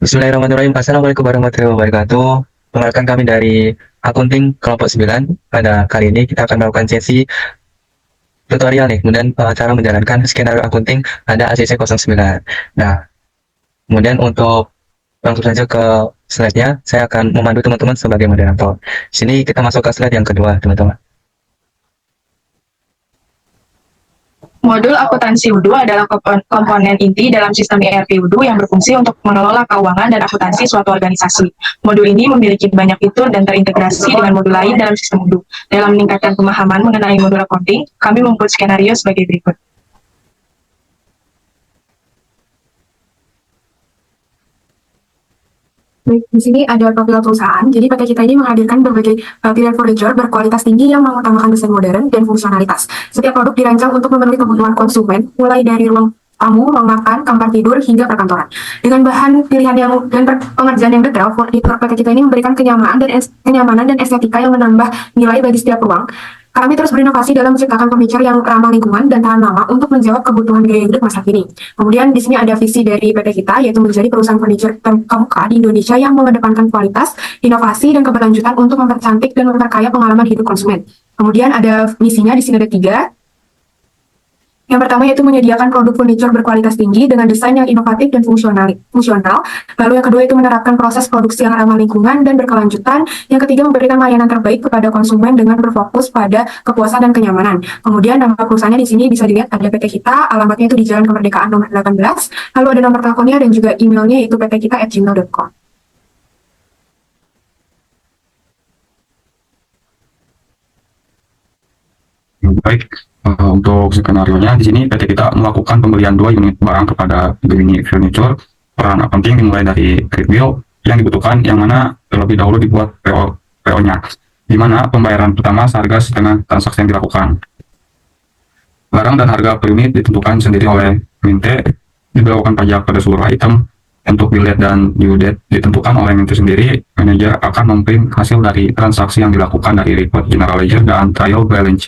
Bismillahirrahmanirrahim. Assalamualaikum warahmatullahi wabarakatuh. Perkenalkan kami dari akunting kelompok 9. Pada kali ini kita akan melakukan sesi tutorial nih, kemudian cara menjalankan skenario akunting pada ACC 09. Nah, kemudian untuk langsung saja ke slide-nya, saya akan memandu teman-teman sebagai moderator. Sini kita masuk ke slide yang kedua, teman-teman. Modul akuntansi Wudhu adalah komponen inti dalam sistem ERP Wudhu yang berfungsi untuk mengelola keuangan dan akuntansi suatu organisasi. Modul ini memiliki banyak fitur dan terintegrasi dengan modul lain dalam sistem Wudhu. Dalam meningkatkan pemahaman mengenai modul accounting, kami membuat skenario sebagai berikut. Baik, di sini ada profil perusahaan. Jadi PT kita ini menghadirkan berbagai pilihan furniture berkualitas tinggi yang mengutamakan desain modern dan fungsionalitas. Setiap produk dirancang untuk memenuhi kebutuhan konsumen, mulai dari ruang tamu, ruang makan, kamar tidur, hingga perkantoran. Dengan bahan pilihan dan pengerjaan yang detail, furniture PT kita ini memberikan kenyamanan dan estetika yang menambah nilai bagi setiap ruang. Kami terus berinovasi dalam menciptakan furniture yang ramah lingkungan dan tahan lama untuk menjawab kebutuhan gaya hidup masa kini. Kemudian di sini ada visi dari PT kita, yaitu menjadi perusahaan furniture terkemuka di Indonesia yang mengedepankan kualitas, inovasi, dan keberlanjutan untuk mempercantik dan memperkaya pengalaman hidup konsumen. Kemudian ada misinya, di sini ada 3. Yang pertama yaitu menyediakan produk furniture berkualitas tinggi dengan desain yang inovatif dan fungsional. Lalu yang kedua itu menerapkan proses produksi yang ramah lingkungan dan berkelanjutan. Yang ketiga memberikan layanan terbaik kepada konsumen dengan berfokus pada kepuasan dan kenyamanan. Kemudian nama perusahaannya di sini bisa dilihat ada PT kita, alamatnya itu di Jalan Kemerdekaan nomor 18. Lalu ada nomor teleponnya dan juga emailnya yaitu ptkita@gmail.com. Baik, untuk skenario-nya di sini PT kita melakukan pembelian 2 unit barang kepada Gemini Furniture. Peran accounting dimulai dari credit bill yang dibutuhkan, yang mana terlebih dahulu dibuat PO-nya, di mana pembayaran pertama seharga setengah transaksi yang dilakukan. Barang dan harga per unit ditentukan sendiri oleh Minte, diberlakukan pajak pada seluruh item. Untuk bill date dan due date ditentukan oleh Minte sendiri. Manajer akan memprint hasil dari transaksi yang dilakukan dari report general ledger dan trial balance.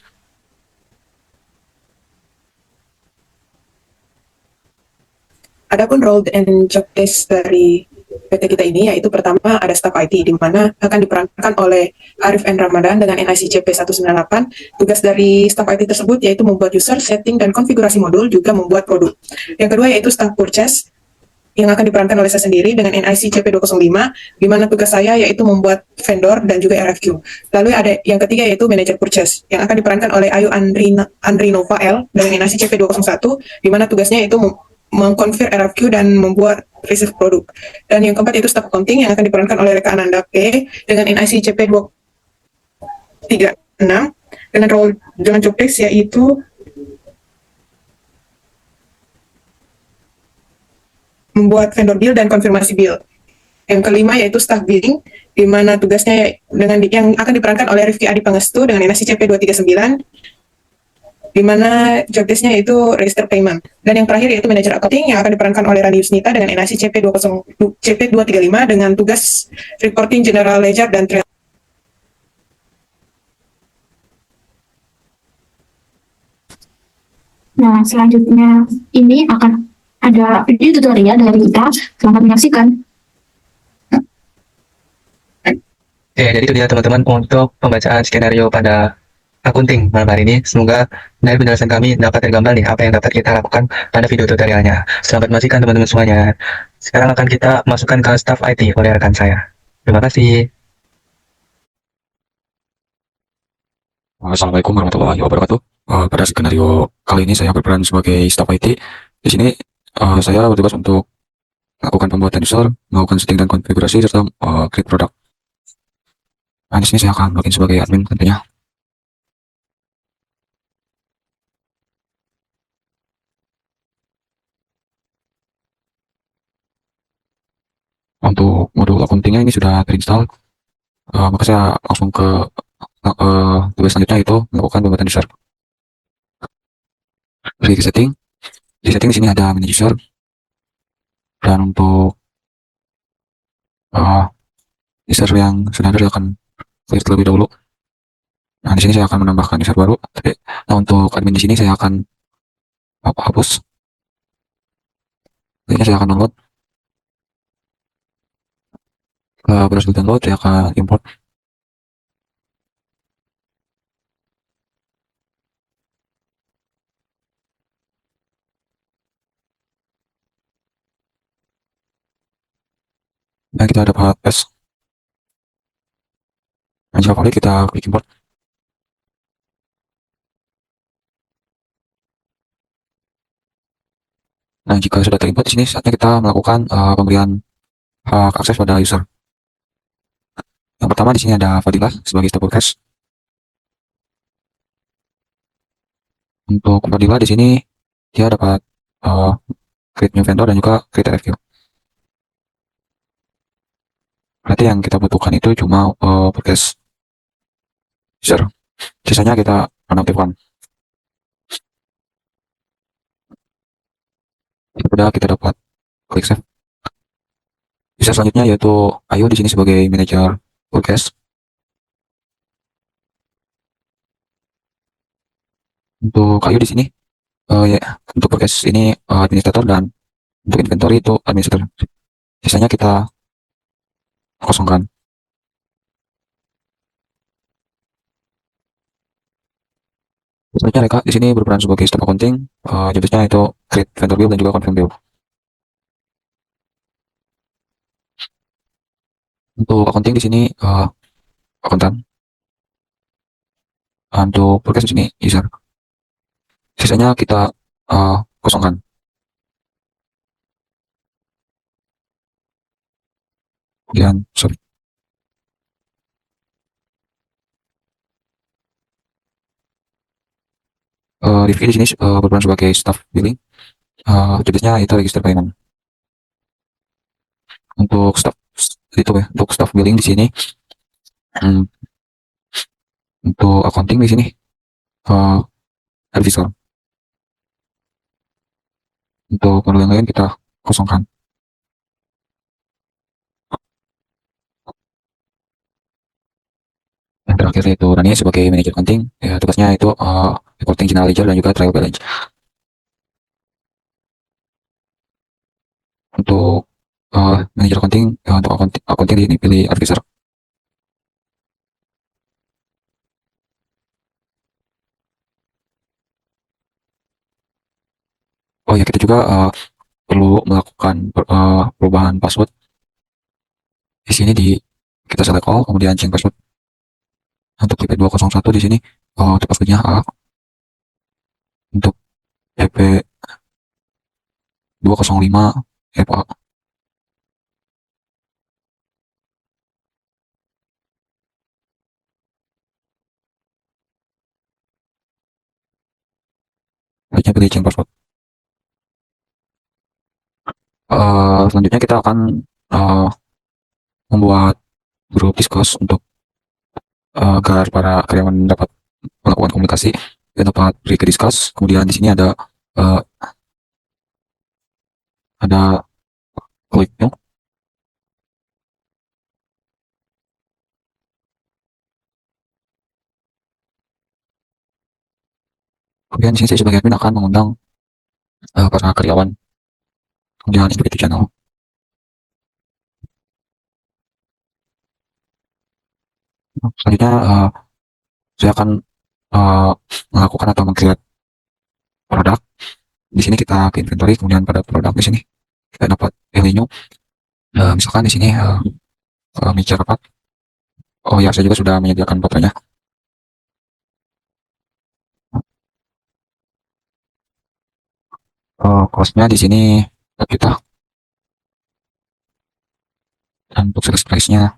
Adapun role and job desk dari PT kita ini, yaitu pertama ada staff IT, di mana akan diperankan oleh Arif N. Ramadan dengan NIC CP 198. Tugas dari staff IT tersebut yaitu membuat user, setting, dan konfigurasi modul, juga membuat produk. Yang kedua yaitu staff purchase, yang akan diperankan oleh saya sendiri dengan NIC CP 205, di mana tugas saya yaitu membuat vendor dan juga RFQ. Lalu ada yang ketiga yaitu manager purchase, yang akan diperankan oleh Ayu Andrinova L dengan NIC CP 201, di mana tugasnya itu mengkonfir RFQ dan membuat receive produk. Dan yang keempat itu staff accounting, yang akan diperankan oleh Reka Ananda P dengan NIC CP 236, dengan role dengan job desk yaitu membuat vendor bill dan konfirmasi bill. Yang kelima yaitu staff billing, di mana tugasnya yang akan diperankan oleh Rifki Adi Pangestu dengan NIC CP 239, di mana job desk-nya itu register payment. Dan yang terakhir yaitu manager accounting, yang akan diperankan oleh Rani Yusnita dengan NIC CP 235 dengan tugas reporting general ledger dan trial. Nah, selanjutnya ini akan ada video tutorial dari kita. Selamat menyaksikan. Jadi itu dia teman-teman untuk pembacaan skenario pada akunting malam hari ini. Semoga dari penjelasan kami dapat tergambar nih apa yang dapat kita lakukan pada video tutorialnya. Selamat menyaksikan teman-teman semuanya. Sekarang akan kita masukkan ke staff IT oleh rekan saya. Terima kasih. Assalamualaikum warahmatullahi wabarakatuh. Pada skenario kali ini saya berperan sebagai staff IT. Di sini saya bertugas untuk melakukan pembuatan user, melakukan setting dan konfigurasi, serta create produk. Nah, di sini saya akan login sebagai admin tentunya. Untuk modul accounting-nya ini sudah terinstall, maka saya langsung ke tugas selanjutnya, itu melakukan pembuatan user. Klik setting. Di setting di sini ada manage user, dan untuk user yang sudah ada akan clear terlebih dahulu. Nah, di sini saya akan menambahkan user baru. Nah, untuk admin di sini saya akan hapus. Ini saya akan download. Berhasil download, saya akan import. Dan kita dapat S. Dan jika valid, kita klik import. Nah, jika sudah terimport di sini, saatnya kita melakukan pemberian hak akses pada user. Yang pertama di sini ada Fadilah sebagai staf podcast. Untuk Fadilah di sini dia dapat create new vendor dan juga create review. Berarti yang kita butuhkan itu cuma podcast user. Sisanya kita nonaktifkan. Sudah kita dapat klik save. User selanjutnya yaitu Ayu di sini sebagai manajer podcast. Untuk Ayu di sini ya, untuk podcast ini administrator dan untuk inventory itu administrator. Sisanya kita kosongkan. Selanjutnya Reka di sini berperan sebagai staff accounting. Jobdesknya itu create vendor bill dan juga confirm bill. Untuk accounting di sini akuntan. Untuk podcast di sini user. Sisanya kita kosongkan. Kemudian sorry. Rifki di sini berperan sebagai staff billing. Jobdesknya itu register payment. Untuk staff itu ya, untuk staff billing di sini, untuk accounting di sini advisor. Untuk modul yang lain kita kosongkan. Yang terakhir yaitu Rani sebagai manajer accounting. Ya, tugasnya itu reporting general ledger dan juga trial balance. Untuk manajer accounting, untuk accounting di sini pilih advisor. Oh ya, kita juga perlu melakukan perubahan password. Di sini kita select all, kemudian change password. Untuk IP 201 di sini untuk passwordnya A. Untuk IP 205 FA. Selanjutnya pilih change password. Selanjutnya kita akan membuat grup discuss untuk agar para karyawan dapat melakukan komunikasi dan dapat beri ke discuss. Kemudian di sini ada klik new. Kemudian di sini saya sebagai admin akan mengundang para karyawan. Kemudian invite channel. Selanjutnya saya akan melakukan atau meng-create produk. Di sini kita ke inventory, kemudian pada produk di sini kita dapat value. Misalkan di sini meja rapat. Oh ya, saya juga sudah menyediakan fotonya. Costnya di sini kita. Dan untuk sales price-nya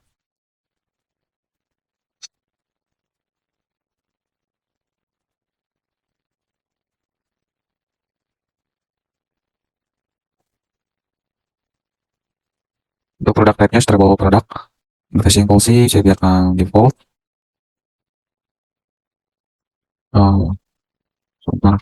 untuk produk type-nya stable produk. Investing policy saya biarkan default. Sebentar.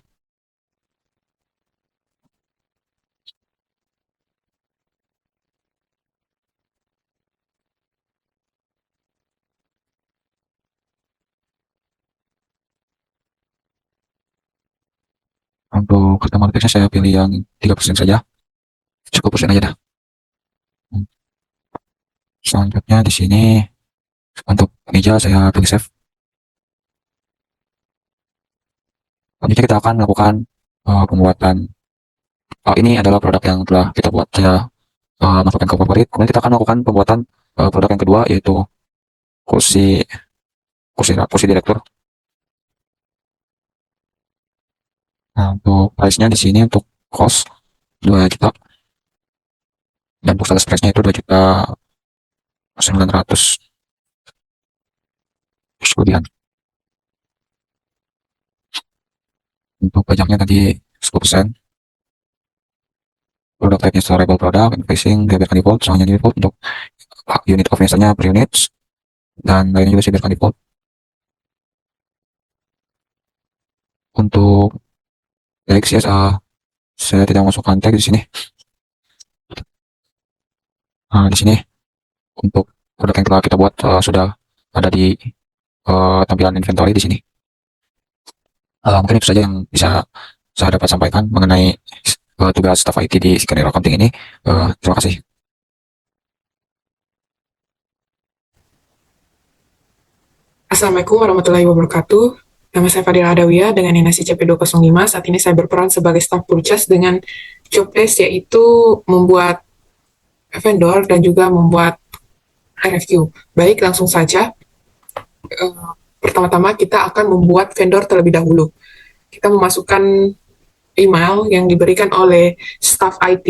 Untuk customer tax-nya saya pilih yang 3% saja. Cukup persen aja dah. Selanjutnya di sini untuk meja saya pilih save. Selanjutnya kita akan melakukan pembuatan. Ini adalah produk yang telah kita buat. Saya masukkan ke favorit. Kemudian kita akan melakukan pembuatan produk yang kedua, yaitu kursi kursi direktur. Nah, untuk price-nya di sini untuk cost 2 juta. Dan untuk sales price-nya itu 2 juta 900 kelebihan. Untuk pajaknya tadi 10%. Produk type-nya storable product, invoicing dibiarkan default, semuanya default. Untuk unit of measure-nya per units, dan lainnya juga saya biarkan default. Untuk tag CSA saya tidak masukkan tag di sini. Nah, di sini untuk produk yang telah kita buat sudah ada di tampilan inventory di sini. Mungkin itu saja yang bisa saya dapat sampaikan mengenai tugas staff IT di skenario accounting ini. Terima kasih. Assalamualaikum warahmatullahi wabarakatuh. Nama saya Fadila Adawiyah dengan NIC CP205. Saat ini saya berperan sebagai staff purchase dengan job desk yaitu membuat vendor dan juga membuat RFQ. Baik, langsung saja. Pertama-tama kita akan membuat vendor terlebih dahulu. Kita memasukkan email yang diberikan oleh staff IT,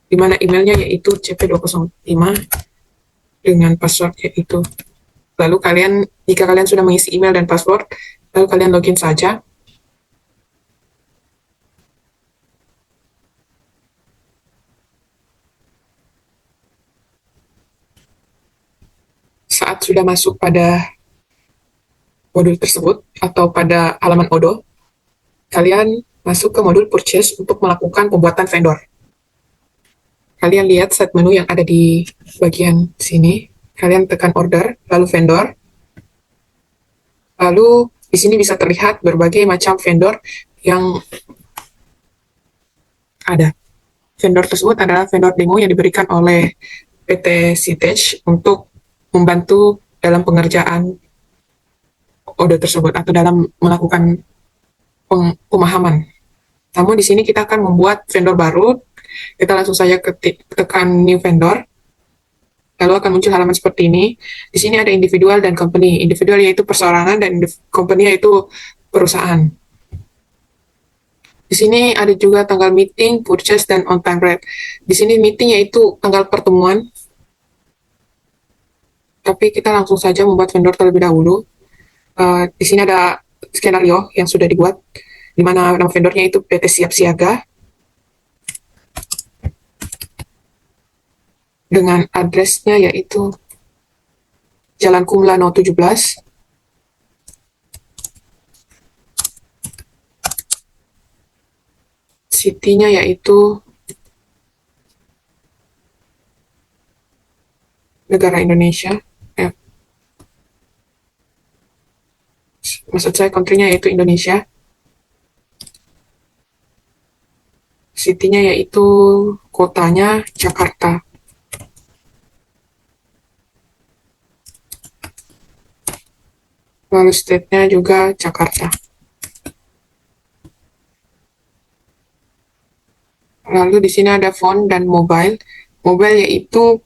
di mana emailnya yaitu CP205 dengan password yaitu. Lalu jika kalian sudah mengisi email dan password, lalu kalian login saja. Saat sudah masuk pada modul tersebut atau pada halaman Odoo, kalian masuk ke modul purchase untuk melakukan pembuatan vendor. Kalian lihat set menu yang ada di bagian sini. Kalian tekan order, lalu vendor. Lalu di sini bisa terlihat berbagai macam vendor yang ada. Vendor tersebut adalah vendor demo yang diberikan oleh PT Sitech untuk membantu dalam pengerjaan Odoo tersebut atau dalam melakukan pemahaman. Namun di sini kita akan membuat vendor baru. Kita langsung saja tekan new vendor. Lalu akan muncul halaman seperti ini. Di sini ada individual dan company. Individual yaitu perseorangan dan company yaitu perusahaan. Di sini ada juga tanggal meeting, purchase, dan on-time rate. Di sini meeting yaitu tanggal pertemuan. Tapi kita langsung saja membuat vendor terlebih dahulu. Di sini ada skenario yang sudah dibuat, di mana nama vendornya itu PT Siap Siaga. Dengan addressnya yaitu Jalan Kumlano 17. City-nya yaitu negara Indonesia. Maksud saya country-nya yaitu Indonesia. City-nya yaitu kotanya Jakarta. Lalu state-nya juga Jakarta. Lalu di sini ada phone dan mobile. Mobile yaitu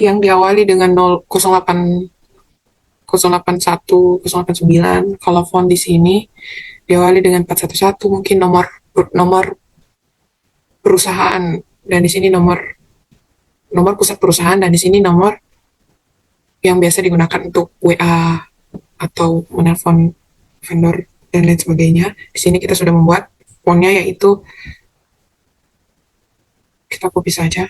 yang diawali dengan 081 089. Kalau phone di sini diawali dengan 411, mungkin nomor perusahaan, dan di sini nomor pusat perusahaan, dan di sini nomor yang biasa digunakan untuk WA atau menelpon vendor dan lain sebagainya. Di sini kita sudah membuat phone-nya yaitu kita copy saja.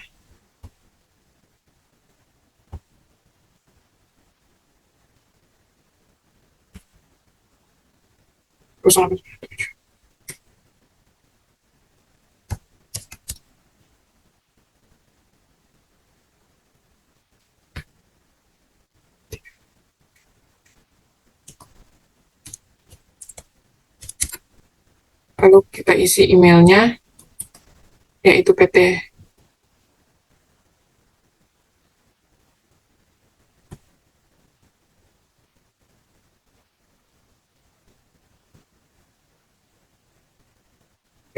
Lalu kita isi emailnya yaitu PT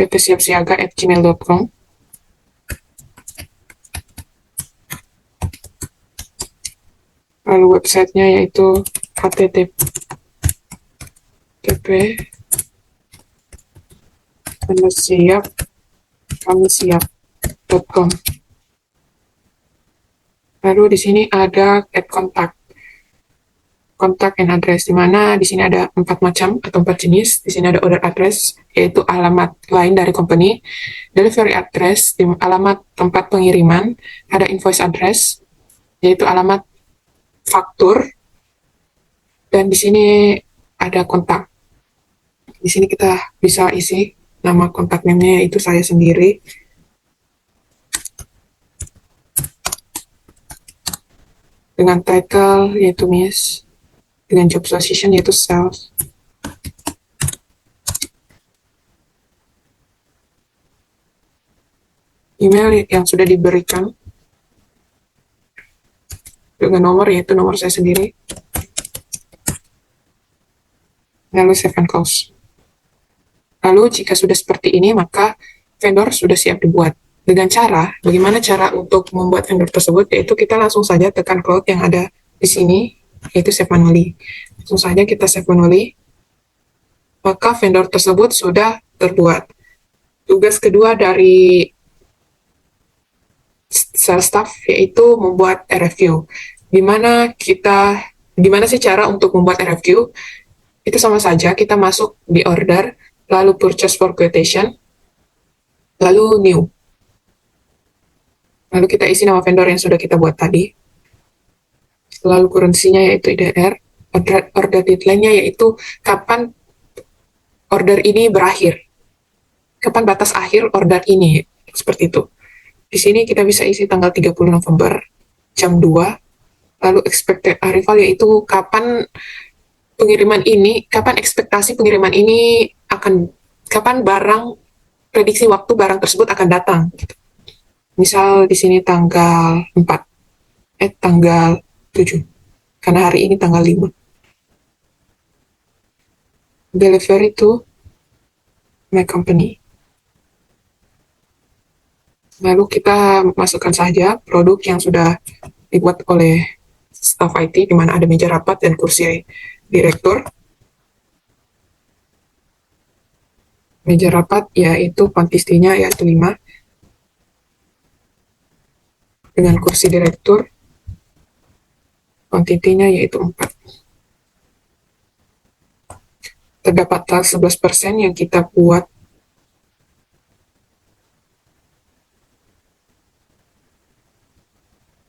ptsiapsiaga@gmail.com. Lalu websitenya yaitu http://kami-siap.com. Lalu di sini ada add contact and address, di mana di sini ada 4 macam atau 4 jenis. Di sini ada order address, yaitu alamat lain dari company, delivery address, alamat tempat pengiriman, ada invoice address, yaitu alamat faktur, dan di sini ada kontak. Di sini kita bisa isi nama kontak name-nya, yaitu saya sendiri. Dengan title yaitu Miss, dengan job position yaitu sales. Email yang sudah diberikan dengan nomor yaitu nomor saya sendiri. Lalu save and close. Lalu jika sudah seperti ini, maka vendor sudah siap dibuat. Dengan bagaimana cara untuk membuat vendor tersebut, yaitu kita langsung saja tekan cloud yang ada di sini, yaitu save manually. Langsung saja kita save manually, maka vendor tersebut sudah terbuat. Tugas kedua dari sales staff yaitu membuat RFQ. Gimana sih cara untuk membuat RFQ? Itu sama saja, kita masuk di order, lalu purchase for quotation, lalu new. Lalu kita isi nama vendor yang sudah kita buat tadi. Lalu currency-nya yaitu IDR, order deadline-nya yaitu kapan order ini berakhir. Kapan batas akhir order ini, seperti itu. Di sini kita bisa isi tanggal 30 November, jam 2. Lalu expected arrival yaitu kapan ekspektasi pengiriman ini kapan prediksi waktu barang tersebut akan datang. Gitu. Misal di sini tanggal 7, karena hari ini tanggal 5. Delivery to my company. Lalu kita masukkan saja produk yang sudah dibuat oleh staff IT, di mana ada meja rapat dan kursi direktur. Meja rapat yaitu kuantitinya yaitu 5. Dengan kursi direktur, kuantitinya yaitu 4. Terdapat tax 11% yang kita buat.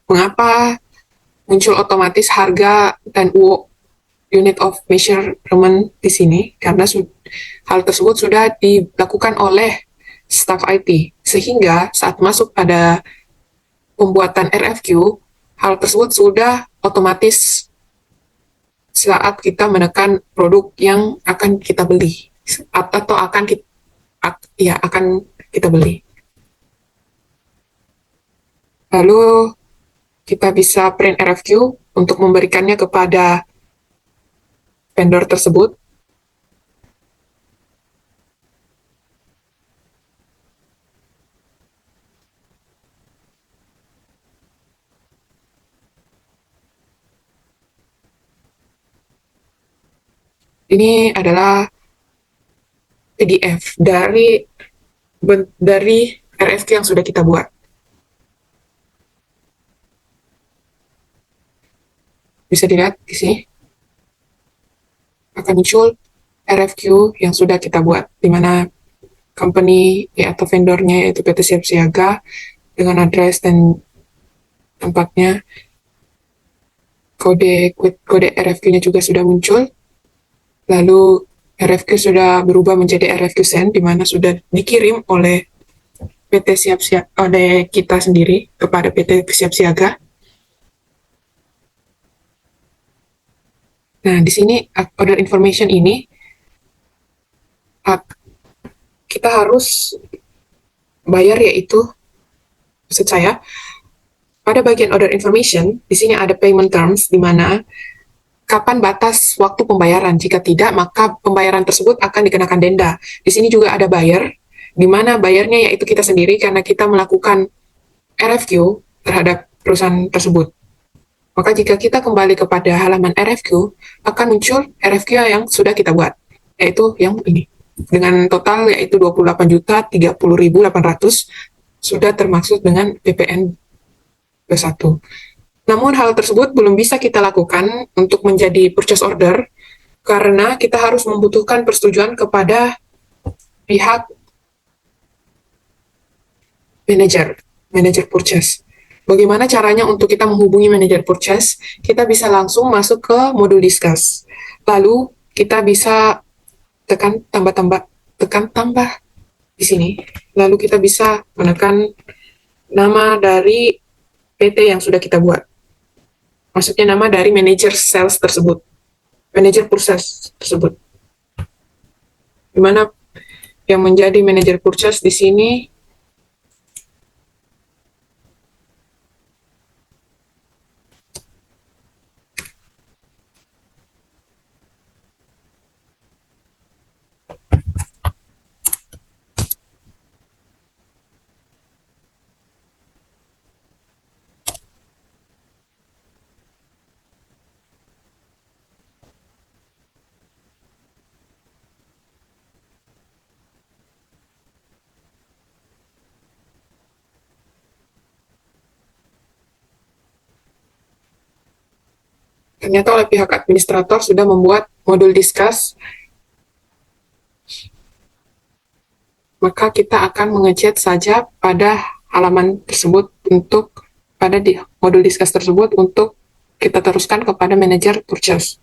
Mengapa muncul otomatis harga dan unit of measurement di sini? Karena hal tersebut sudah dilakukan oleh staff IT, sehingga saat masuk pada pembuatan RFQ, hal tersebut sudah otomatis saat kita menekan produk yang akan kita beli atau akan kita beli. Lalu kita bisa print RFQ untuk memberikannya kepada vendor tersebut. Ini adalah PDF dari RFQ yang sudah kita buat. Bisa dilihat di sini. Akan muncul RFQ yang sudah kita buat, di mana company atau vendornya yaitu PT Siap Siaga dengan address dan tempatnya. Kode RFQ-nya juga sudah muncul. Lalu RFQ sudah berubah menjadi RFQ send, di mana sudah dikirim oleh oleh kita sendiri kepada PT Siap Siaga. Nah, di sini order information ini kita harus bayar, yaitu maksud saya pada bagian order information di sini ada payment terms, di mana kapan batas waktu pembayaran. Jika tidak, maka pembayaran tersebut akan dikenakan denda. Di sini juga ada buyer, di mana bayarnya yaitu kita sendiri karena kita melakukan RFQ terhadap perusahaan tersebut. Maka jika kita kembali kepada halaman RFQ, akan muncul RFQ yang sudah kita buat, yaitu yang ini. Dengan total yaitu 28.030.800 sudah termasuk dengan PPN B1. Namun hal tersebut belum bisa kita lakukan untuk menjadi purchase order karena kita harus membutuhkan persetujuan kepada pihak manajer purchase. Bagaimana caranya untuk kita menghubungi manajer purchase? Kita bisa langsung masuk ke modul discuss. Lalu kita bisa tekan tambah di sini. Lalu kita bisa menekan nama dari PT yang sudah kita buat. Maksudnya nama dari manajer sales tersebut. Manajer purchase tersebut. Di mana yang menjadi manajer purchase di sini ternyata oleh pihak administrator sudah membuat modul discuss, maka kita akan mengechat saja pada halaman tersebut pada di modul discuss tersebut untuk kita teruskan kepada manajer purchase.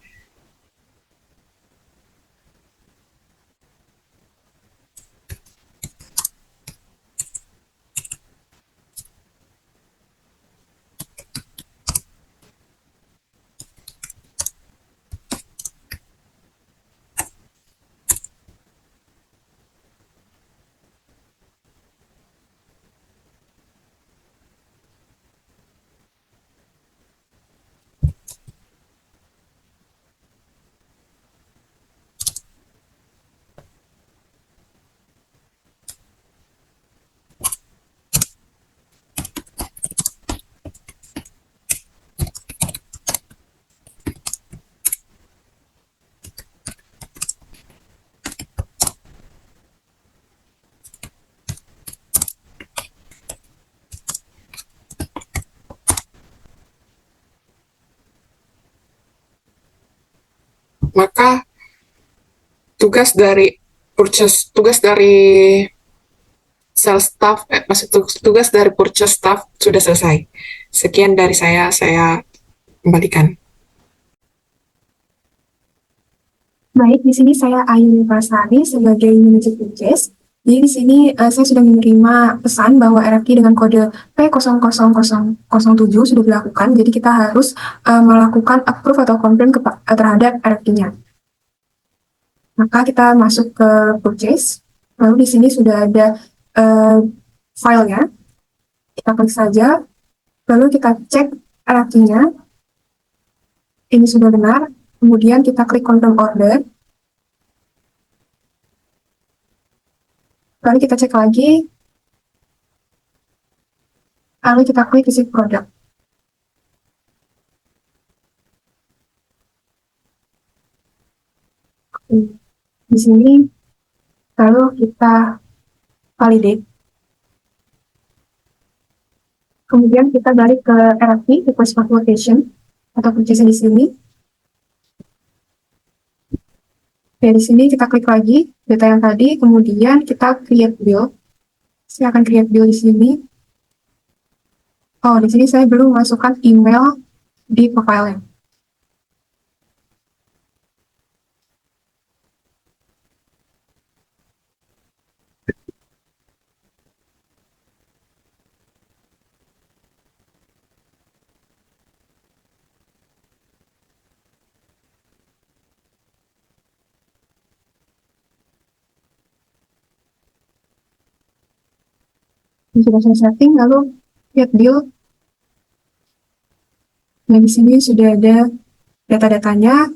Maka tugas dari sales staff, tugas dari purchase staff sudah selesai. Sekian dari saya kembalikan. Baik, di sini saya Ayu Prasari sebagai manajer purchase. Jadi di sini saya sudah menerima pesan bahwa RFQ dengan kode P00007 sudah dilakukan. Jadi kita harus melakukan approve atau confirm terhadap RFQ-nya. Maka kita masuk ke purchase. Lalu di sini sudah ada filenya. Kita klik saja. Lalu kita cek RFQ-nya. Ini sudah benar. Kemudian kita klik confirm order. Lalu kita cek lagi. Lalu kita klik receive product. Di sini, lalu kita validate. Kemudian kita balik ke RFP, request for quotation, atau purchase di sini. Oke, di sini kita klik lagi data yang tadi, kemudian kita create bill. Saya akan create bill di sini. Oh, di sini saya belum masukkan email di profile-nya. Sudah saya setting, lalu create bill. Nah, di sini sudah ada data-datanya.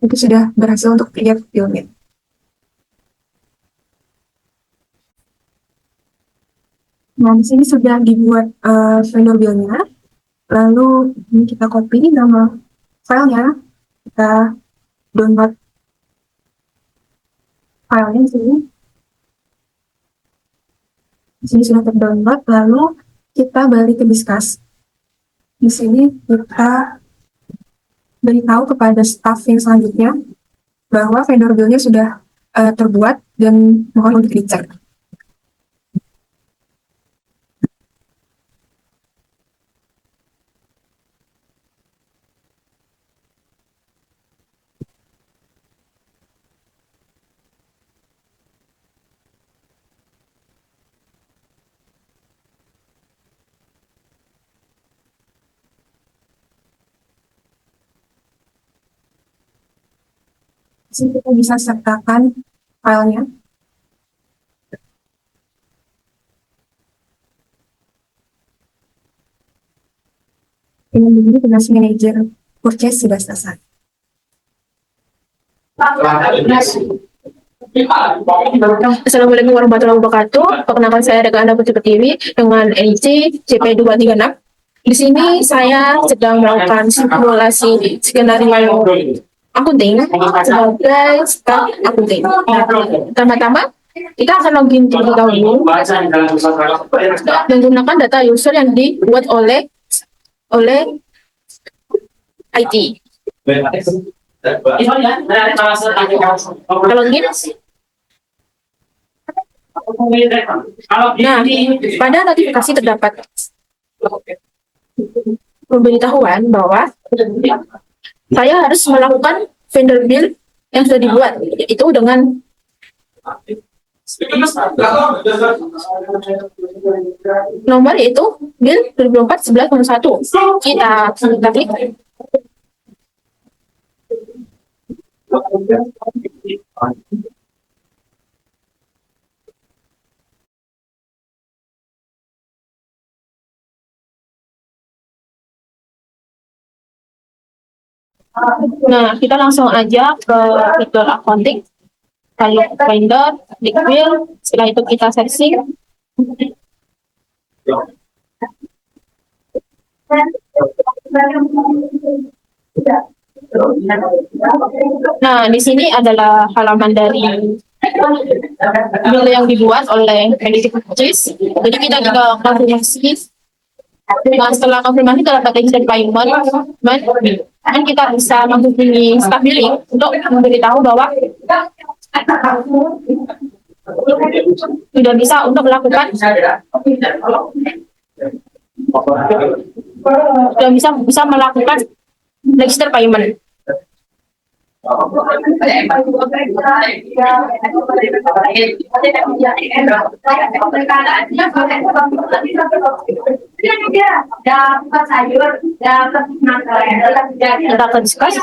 Itu sudah berhasil untuk create bill-nya. Nah, di sini sudah dibuat vendor bill-nya. Lalu ini kita copy nama filenya, kita download filenya di sini. Di sini sudah terdownload, lalu kita balik ke Disqus. Di sini kita beritahu kepada staff yang selanjutnya bahwa vendor bill-nya sudah terbuat dan mohon untuk dicek. Di sini kita bisa sertakan filenya. Dengan begini tugas manajer purchase sudah selesai. Assalamualaikum warahmatullahi wabarakatuh. Perkenalkan saya dengan Anda Putri Pertiwi dengan NIC CP236. Di sini saya sedang melakukan simulasi skenario akunting sebagai staff akunting. Pertama-tama kita akan login terlebih dahulu menggunakan data user yang dibuat oleh IT. Kita login. Nah, pada notifikasi terdapat pemberitahuan bahwa saya harus melakukan vendor bill yang sudah dibuat, itu dengan nomor yaitu bill 2024-1101. Kita klik. Nah, kita langsung aja ke fitur accounting, lalu vendor, klik bill, setelah itu kita searching. Nah, di sini adalah halaman dari bill yang dibuat oleh manajer purchase. Jadi kita juga konfirmasi. Nah, setelah konfirmasi terdapat register payment, dan kita bisa menghubungi staff billing untuk memberitahu bahwa sudah bisa untuk melakukan bisa melakukan register payment. Kita akan discuss.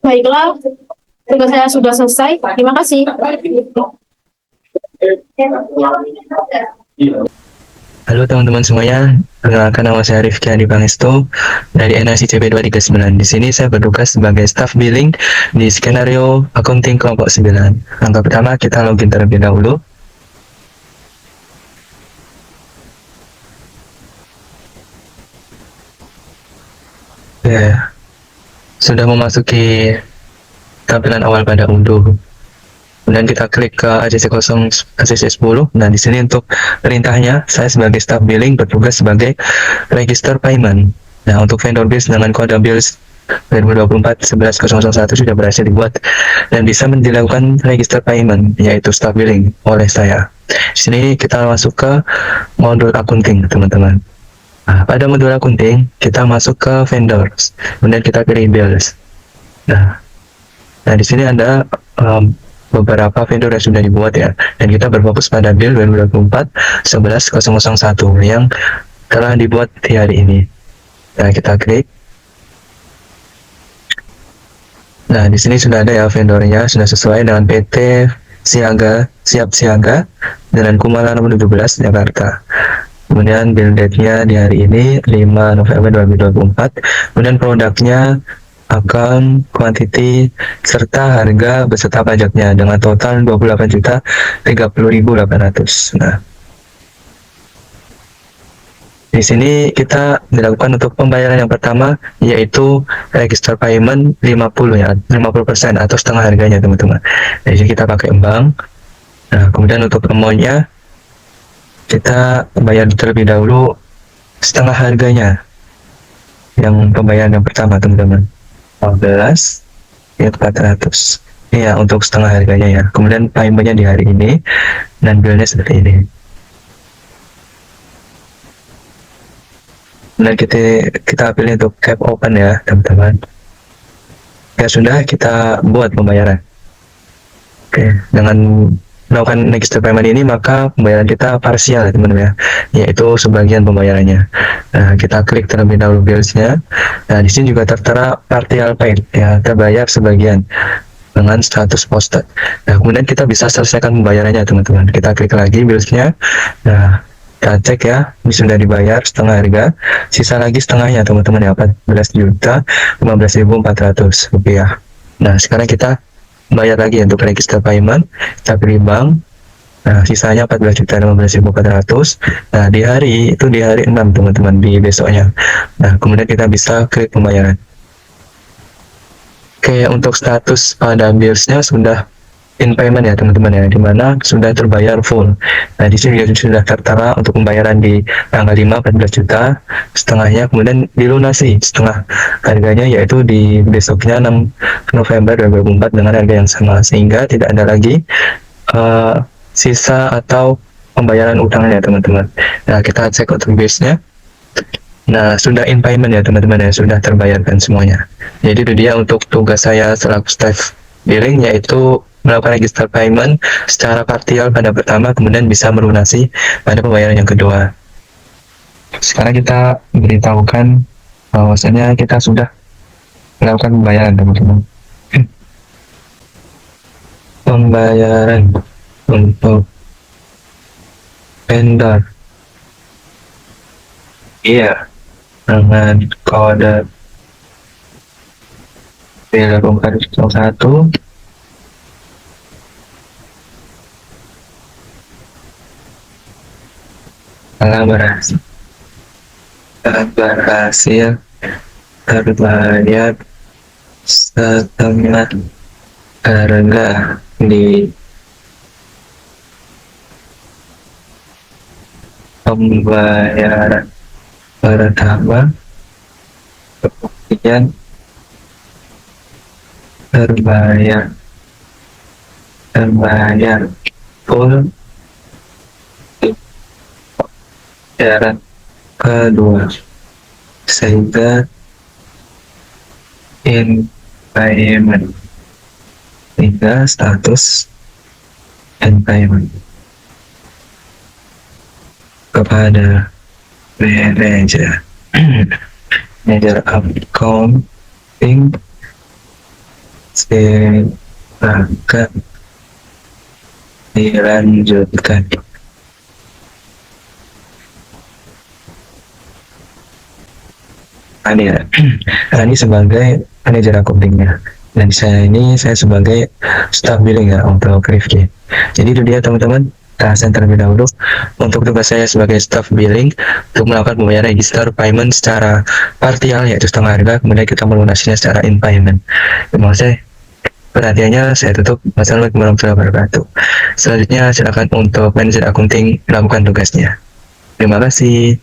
Baiklah, tugas saya sudah selesai. Terima kasih. Halo teman-teman semuanya, perkenalkan nama saya Rifki Adi Pangestu dari NIC CP239. Di sini saya bertugas sebagai staff billing di skenario accounting kelompok 9. Langkah pertama kita login terlebih dahulu. Ya, sudah memasuki tampilan awal pada Undo. Kemudian kita klik ke ACC 0, ACC 10. Nah, di sini untuk perintahnya, saya sebagai staff billing bertugas sebagai register payment. Nah, untuk vendor bills dengan kode bills 2024 11001 sudah berhasil dibuat dan bisa dilakukan register payment, yaitu staff billing oleh saya. Di sini kita masuk ke modul accounting, teman-teman. Nah, pada modul accounting, kita masuk ke vendors, kemudian kita pilih bills. Nah, di sini ada beberapa vendor yang sudah dibuat ya, dan kita berfokus pada bill 2024 11001 yang telah dibuat di hari ini. Nah, kita klik. Nah, di sini sudah ada ya vendornya, sudah sesuai dengan PT Siap Siaga dengan Kumala nomor 17 Jakarta. Kemudian bill date-nya di hari ini 5 November 2024. Kemudian produknya, account, quantity, serta harga beserta pajaknya dengan total 28.030.800. Nah, di sini kita dilakukan untuk pembayaran yang pertama, yaitu register payment 50 ya, 50% atau setengah harganya, teman-teman. Jadi kita pakai bank. Nah, kemudian untuk amount-nya kita bayar terlebih dahulu setengah harganya. Yang pembayaran yang pertama, teman-teman. 14 ya 400 ya untuk setengah harganya ya. Kemudian paymentnya di hari ini dan billnya seperti ini. Kemudian kita pilih untuk cap open ya, teman-teman. Ya sudah, kita buat pembayaran. Oke, dengan melakukan register payment ini maka pembayaran kita parsial ya, teman-teman ya, yaitu sebagian pembayarannya. Nah, kita klik terlebih dahulu bills-nya. Nah, di sini juga tertera partial paid ya, terbayar sebagian dengan status posted. Nah, kemudian kita bisa selesaikan pembayarannya, teman-teman. Kita klik lagi bills-nya. Nah, kita cek ya, ini sudah dibayar setengah harga, sisa lagi setengahnya, teman-teman ya, 14.015.400 rupiah. Nah, sekarang kita bayar lagi untuk register payment. Kita pilih bank. Nah, sisanya 14.015.400. Nah, di hari 6, teman-teman, di besoknya. Nah, kemudian kita bisa klik pembayaran. Oke, untuk status pada bills-nya sudah in payment ya, teman-teman ya, dimana sudah terbayar full. Nah, di sini sudah tertera untuk pembayaran di tanggal 5 14 juta setengahnya, kemudian dilunasi setengah harganya, yaitu di besoknya 6 November 2024 dengan harga yang sama, sehingga tidak ada lagi sisa atau pembayaran utangnya, teman-teman. Nah, kita cek untuk base-nya. Nah, sudah in payment ya, teman-teman ya, sudah terbayarkan semuanya. Jadi itu dia untuk tugas saya selaku staff billing, yaitu melakukan register payment secara partial pada pertama, kemudian bisa melunasi pada pembayaran yang kedua. Sekarang kita beritahukan bahwasanya kita sudah melakukan pembayaran, teman-teman. Pembayaran untuk vendor, iya, dengan kode B8401 telah berhasil terbayar setengah harga di pembayaran pertama, kemudian terbayar full di pembayaran kedua, sehingga in payment, sehingga status in payment kepada manajer accounting, silakan dilanjutkan. Rani ya. Rani sebagai manajer accountingnya. Dan saya sebagai staff billing ya untuk Rifki. Jadi itu dia teman-teman, bahasan terlebih dahulu. Untuk tugas saya sebagai staff billing untuk melakukan pembayaran register payment secara partial yaitu setengah harga, kemudian kita melunasinya secara in payment. Terima kasih perhatiannya, saya tutup. Wassalamualaikum warahmatullahi wabarakatuh. Selanjutnya silakan untuk manajer accounting melakukan tugasnya. Terima kasih.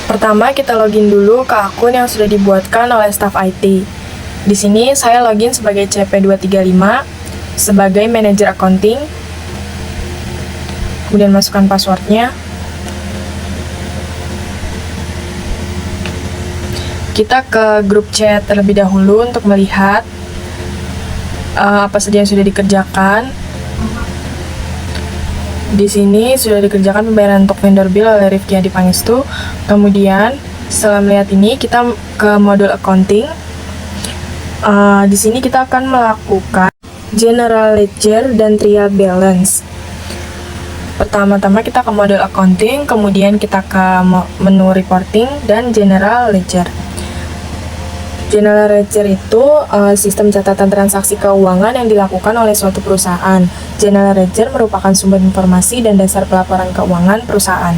Pertama, kita login dulu ke akun yang sudah dibuatkan oleh staf IT. Di sini saya login sebagai CP235 sebagai manajer accounting. Kemudian masukkan passwordnya. Kita ke grup chat terlebih dahulu untuk melihat apa saja yang sudah dikerjakan. Di sini sudah dikerjakan pembayaran untuk vendor bill oleh Rifki Adi Pangestu. Kemudian setelah melihat ini, kita ke modul accounting. Di sini kita akan melakukan general ledger dan trial balance. Pertama-tama kita ke modul accounting, kemudian kita ke menu reporting dan general ledger. General ledger itu sistem catatan transaksi keuangan yang dilakukan oleh suatu perusahaan. General ledger merupakan sumber informasi dan dasar pelaporan keuangan perusahaan.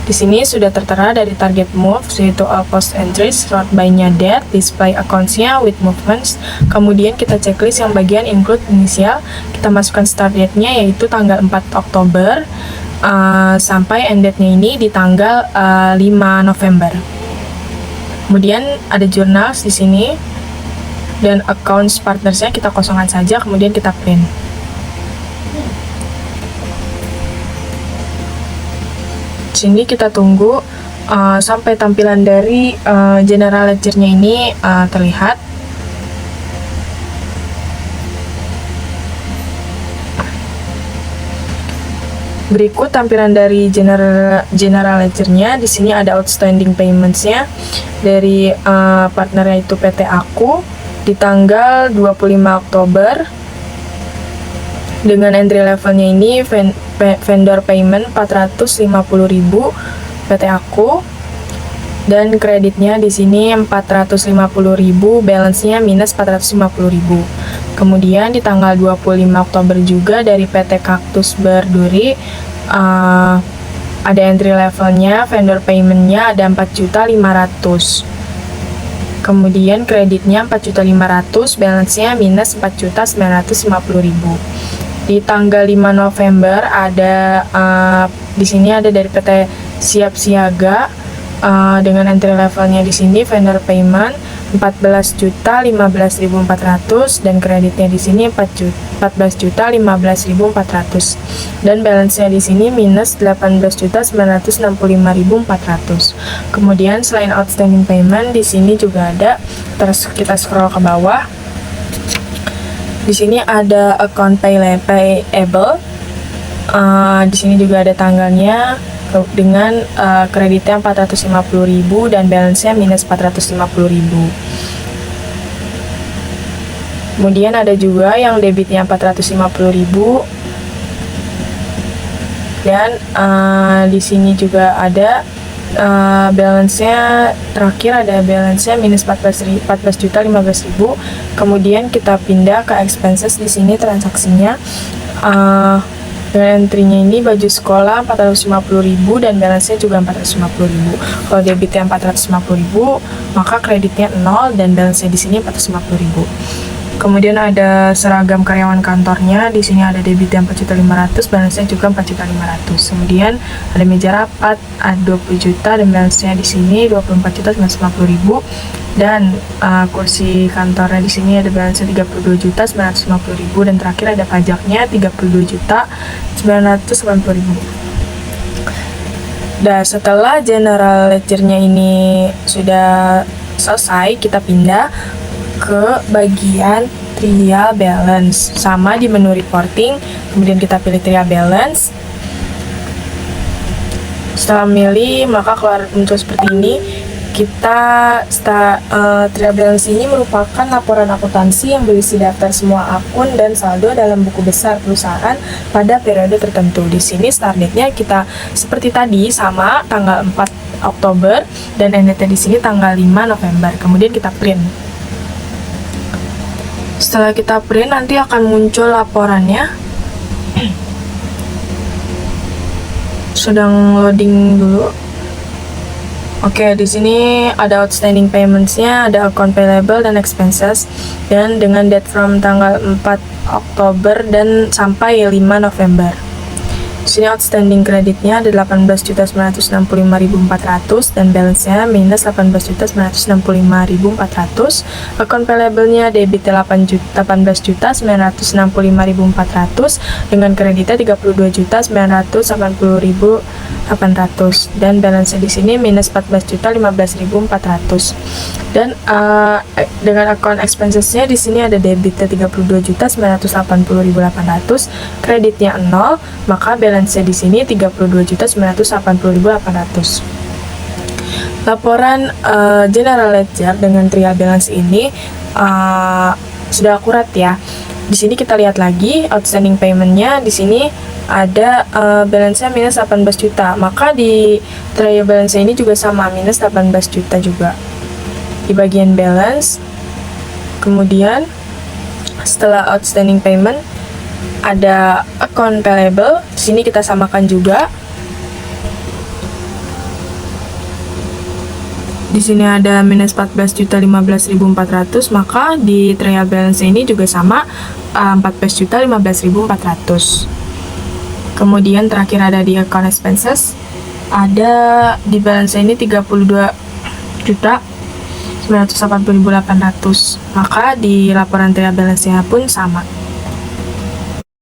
Di sini sudah tertera dari target moves, yaitu all post entries, sort by-nya date, display accounts-nya with movements. Kemudian kita checklist yang bagian include inisial. Kita masukkan start date-nya yaitu tanggal 4 Oktober sampai end date-nya ini di tanggal 5 November. Kemudian ada journals di sini dan accounts partners-nya kita kosongkan saja, kemudian kita print. Di sini kita tunggu sampai tampilan dari general ledger-nya ini terlihat. Berikut tampilan dari general ledger-nya. Di sini ada outstanding payments-nya dari partnernya itu PT Aku di tanggal 25 Oktober. Dengan entry levelnya ini vendor payment 450.000 PT Aku dan kreditnya di sini 450.000, balance-nya minus 450.000. Kemudian di tanggal 25 Oktober juga dari PT Kaktus Berduri ada entry levelnya, vendor payment-nya ada 4.500.000. Kemudian kreditnya 4.500.000, balance-nya minus 4.950.000. Di tanggal 5 November ada di sini ada dari PT Siap Siaga dengan entry levelnya di sini vendor payment 14.015.400 dan kreditnya di sini 14.015.400 dan balance-nya di sini minus 18.965.400. Kemudian selain outstanding payment di sini juga ada, terus kita scroll ke bawah. Di sini ada account payable. Di sini juga ada tanggalnya dengan kreditnya 450.000 dan balance-nya minus 450.000. Kemudian ada juga yang debitnya 450.000 dan di sini juga ada balance-nya terakhir ada balance-nya minus 14.015.000. Kemudian kita pindah ke expenses. Di sini transaksinya dengan entry-nya ini baju sekolah 450.000 dan balance-nya juga 450.000. Kalau debitnya 450.000, maka kreditnya 0 dan balance-nya di sini 450.000. Kemudian ada seragam karyawan kantornya. Di sini ada debitnya 4.500.000, balance-nya juga 4.500.000. Kemudian ada meja rapat, ada 20 juta dan balance-nya di sini 24.950.000. Dan kursi kantornya di sini ada balance 32.950.000 dan terakhir ada pajaknya 32.980.000. Dan setelah general ledger-nya ini sudah selesai, kita pindah ke bagian trial balance. Sama di menu reporting, kemudian kita pilih trial balance. Setelah memilih, maka keluar muncul seperti ini. trial balance ini merupakan laporan akuntansi yang berisi daftar semua akun dan saldo dalam buku besar perusahaan pada periode tertentu. Di sini start date-nya kita seperti tadi sama tanggal 4 Oktober dan end date di sini tanggal 5 November. Kemudian kita print. Setelah kita print nanti akan muncul laporannya. Sedang loading dulu. Oke, di sini ada outstanding payments-nya, ada account payable dan expenses, dan dengan date from tanggal 4 Oktober dan sampai 5 November. Di sini outstanding kreditnya ada 18.965.400 dan balance-nya minus 18.965.400. Account payable-nya debit 18.965.400 dengan kreditnya 32.980.800 dan balance di sini minus 14.015.400. Dan dengan account expenses-nya di sini ada debitnya 32.980.800, kreditnya 0, maka balance di sini 32.980.800. Laporan general ledger dengan trial balance ini sudah akurat ya. Di sini kita lihat lagi outstanding payment-nya, di sini ada balance-nya minus 18 juta. Maka di trial balance ini juga sama, minus 18 juta juga. Di bagian balance, kemudian setelah outstanding payment ada account payable. Di sini kita samakan juga. Di sini ada minus 14.015.400, maka di trial balance ini juga sama 14.015.400. Kemudian terakhir ada di account expenses, ada di balance ini 32.980.800, maka di laporan trial balance-nya pun sama.